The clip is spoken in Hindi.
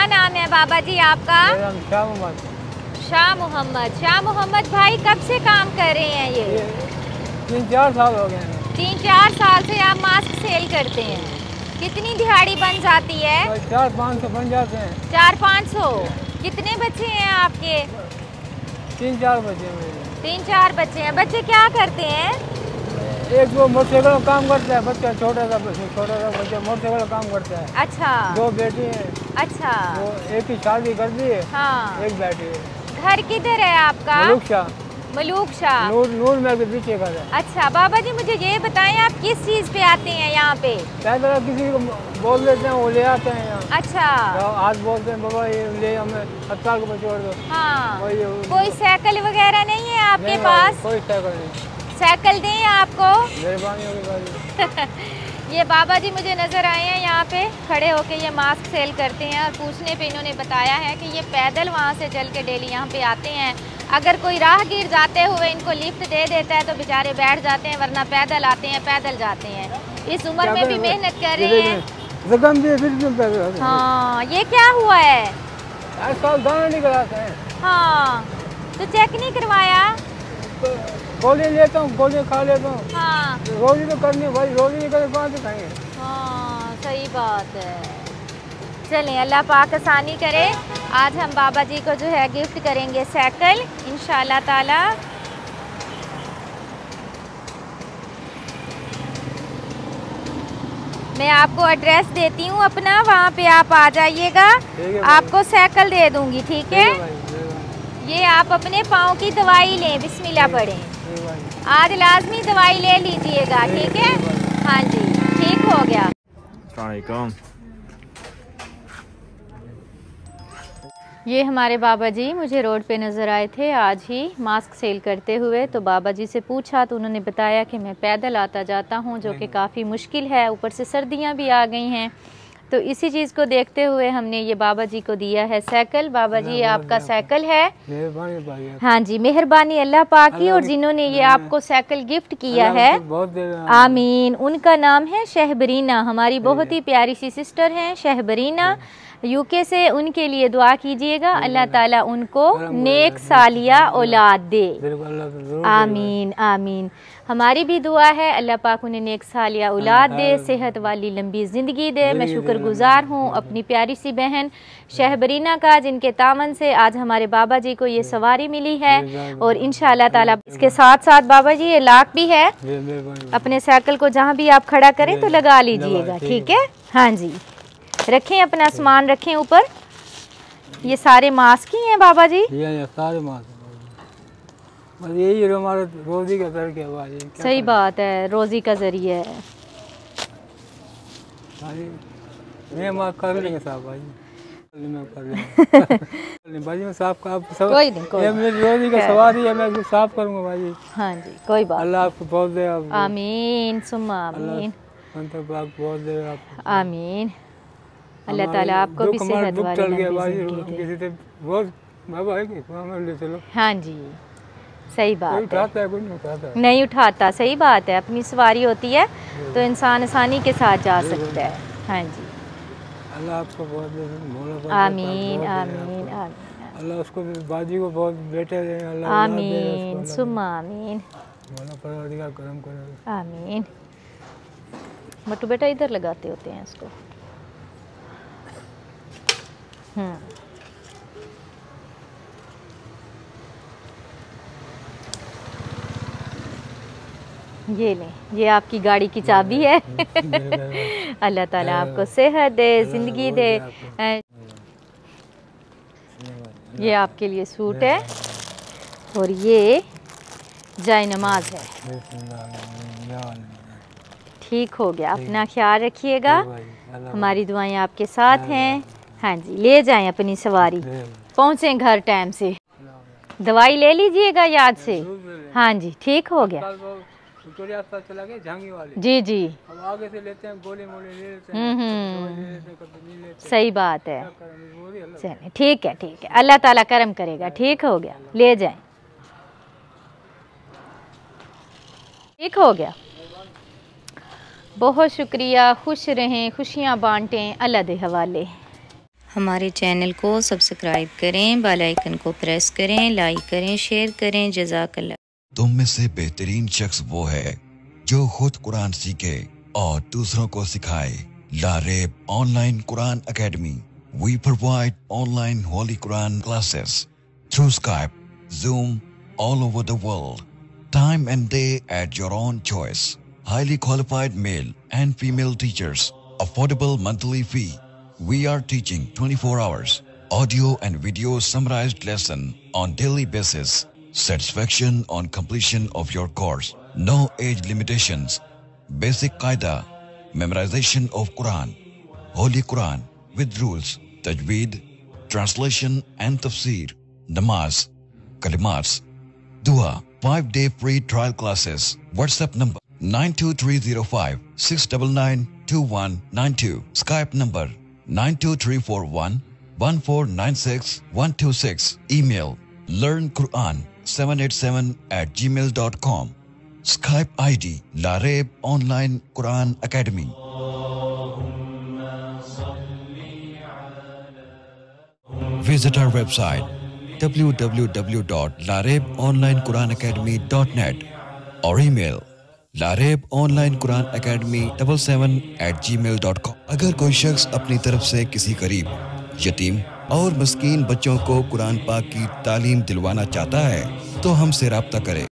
क्या नाम है बाबा जी आपका? शाह मोहम्मद। शाह मोहम्मद। शाह मोहम्मद भाई कब से काम कर रहे हैं ये? 3-4 साल हो गए हैं। 3-4 साल से आप मास्क सेल करते हैं। कितनी दिहाड़ी बन जाती है? 400-500 बन जाते हैं। 400-500। कितने बच्चे हैं आपके? 3-4 बच्चे मेरे। 3-4 बच्चे हैं। बच्चे क्या करते हैं? एक वो मोटरसाइकिल का काम करता है बच्चा, छोटा सा बच्चा मोटरसाइकिल का काम करता है। अच्छा। 2 बेटी हैं। अच्छा। वो एक की शादी कर दी है। हाँ। एक बेटी है। घर किधर है आपका? मलूक शाह। मलूक शाह। नूर महल के पीछे घर है। अच्छा बाबा जी मुझे ये बताएं आप किस चीज़ पे आते हैं यहाँ पे? पहले किसी को बोल देते हैं, वो ले आते हैं यहाँ। अच्छा। आज बोलते हैं बाबा ये ले हमें अस्पताल को छोड़ दो। हाँ। कोई साइकिल वगैरह नहीं है आपके पास? कोई साइकिल नहीं। साइकिल दें आपको? मेहरबानी होगी। ये बाबा जी मुझे नज़र आए हैं यहाँ पे खड़े होके, ये मास्क सेल करते हैं और पूछने पे इन्होंने बताया है कि ये पैदल वहाँ से चल के डेली यहाँ पे आते हैं। अगर कोई राहगीर जाते हुए इनको लिफ्ट दे देता है तो बेचारे बैठ जाते हैं, वरना पैदल आते हैं, पैदल जाते हैं। इस उम्र में भी मेहनत कर रहे हैं। हाँ ये क्या हुआ है? दाना नहीं कराते हैं। हाँ तो चेक नहीं करवाया? गोली लेता हूँ, गोली खा लेता हूँ। हाँ रोजी तो करनी है भाई, रोजी नहीं करे कहाँ से खाएंगे। हाँ सही बात है। चलें अल्लाह पाक आसानी करे। आज हम बाबा जी को जो है गिफ्ट करेंगे साइकिल इंशाल्लाह ताला। मैं आपको एड्रेस देती हूँ अपना, वहाँ पे आप आ जाइएगा, आपको साइकिल दे दूँगी। ठीक है? ये आप अपने पाँव की दवाई लें, बिस्मिल्लाह पढ़ें। आज लाजमी दवाई ले लीजिएगा। ठीक है? हाँ जी ठीक हो गया। ये हमारे बाबा जी मुझे रोड पे नज़र आए थे आज ही मास्क सेल करते हुए, तो बाबा जी से पूछा तो उन्होंने बताया कि मैं पैदल आता जाता हूँ, जो कि काफ़ी मुश्किल है, ऊपर से सर्दियाँ भी आ गई हैं। तो इसी चीज़ को देखते हुए हमने ये बाबा जी को दिया है साइकिल। बाबा जी ये आपका साइकिल है। हाँ जी मेहरबानी अल्लाह पाक की, और जिन्होंने ये आपको साइकिल गिफ्ट किया है आमीन। उनका नाम है शहबरीना, हमारी बहुत ही प्यारी सी सिस्टर हैं शहबरीना यूके से। उनके लिए दुआ कीजिएगा, अल्लाह ताला उनको नेक सालिया औलाद दे। आमीन आमीन। हमारी भी दुआ है अल्लाह पाक उन्हें नेक सालिया औलाद दे, सेहत वाली लंबी ज़िंदगी दे। मैं शुक्रगुजार हूँ अपनी प्यारी सी बहन शहबरीना का, जिनके तामन से आज हमारे बाबा जी को ये सवारी मिली है। और इंशाअल्लाह ताला इसके साथ साथ बाबा जी ये लाक भी है, अपने साइकिल को जहाँ भी आप खड़ा करें तो लगा लीजिएगा। ठीक है? हाँ जी रखें, अपना सामान रखें ऊपर। ये सारे मास्क ही हैं बाबा जी? ये सारे मास्क, यही हमारा रोजी का जरिया है। सही बात है, रोजी का जरिया है। मैं माफ कर लेंगे साहब भाई, मैं कर लेंगे भाई, मैं साफ का कोई नहीं, कोई मेरी रोजी का सवारी है, मैं साफ करूंगा भाई। हाँ जी कोई बात, अल्लाह आपको बहुत दे। आमीन सुम्मा आमीन। बहुत दे आपको। आमीन। अल्लाह ताला आपको भी सेहत वाली लंबी ज़िंदगी दे। हाँ जी सही बात है। नहीं उठाता, सही बात है। अपनी सवारी होती है तो इंसान आसानी के साथ जा सकता है। हाँ जी अल्लाह आपको बहुत आमीन आमीन आमीन। अल्लाह उसको बाजी को बहुत बेटे दे। आमीन सुम्मा आमीन। आमीन। मट्टू बेटा इधर लगाते होते हैं इसको। ये लें, ये आपकी गाड़ी की चाबी है। अल्लाह ताला आपको सेहत दे, ज़िंदगी दे। ये आपके लिए सूट है और ये जाए नमाज है। ठीक हो गया, अपना ख्याल रखिएगा, हमारी दुआएं आपके साथ हैं। हाँ जी ले जाएं अपनी सवारी, पहुँचें घर टाइम से। दवाई ले लीजिएगा याद से। हाँ जी ठीक हो गया। चला गया झांगी वाले। जी जी अब आगे से लेते हैं, गोली मोली ले लेते हैं। सही बात है। चलिए ठीक है ठीक है, अल्लाह ताला करम करेगा। ठीक हो गया, ले जाएं। ठीक हो गया, बहुत शुक्रिया। खुश रहें, खुशियाँ बांटें, अल्लाह दे हवाले। हमारे चैनल को सब्सक्राइब करें, बेल आइकन को प्रेस करें, लाइक करें, शेयर करें। जज़ाकल्लाह। तुम में से बेहतरीन शख्स वो है जो खुद कुरान सीखे और दूसरों को सिखाए। Laraib online Quran Academy. We provide online Holy Quran classes through Skype, Zoom, all over the world. Time and day at your own choice. Highly qualified male and female teachers. Affordable monthly fee. We are teaching 24 hours. Audio and video summarized lesson on daily basis. Satisfaction on completion of your course. No age limitations. Basic Qaida. Memorization of Quran. Holy Quran with rules. Tajweed. Translation and tafsir. Namaz. Kalimats. Dua. 5-day free trial classes. WhatsApp number 92305 6992192. Skype number 92341 1496 126. Email learnquran787@gmail.com. Skype ID Lareeb Online Quran Academy. Visit our website www.lareebonlinequranacademy.net or email lareebonlinequranacademy77@gmail.com. अगर कोई शख्स अपनी तरफ से किसी गरीब, यतीम और मस्कीन बच्चों को कुरान पाक की तालीम दिलवाना चाहता है तो हमसे राब्ता करें।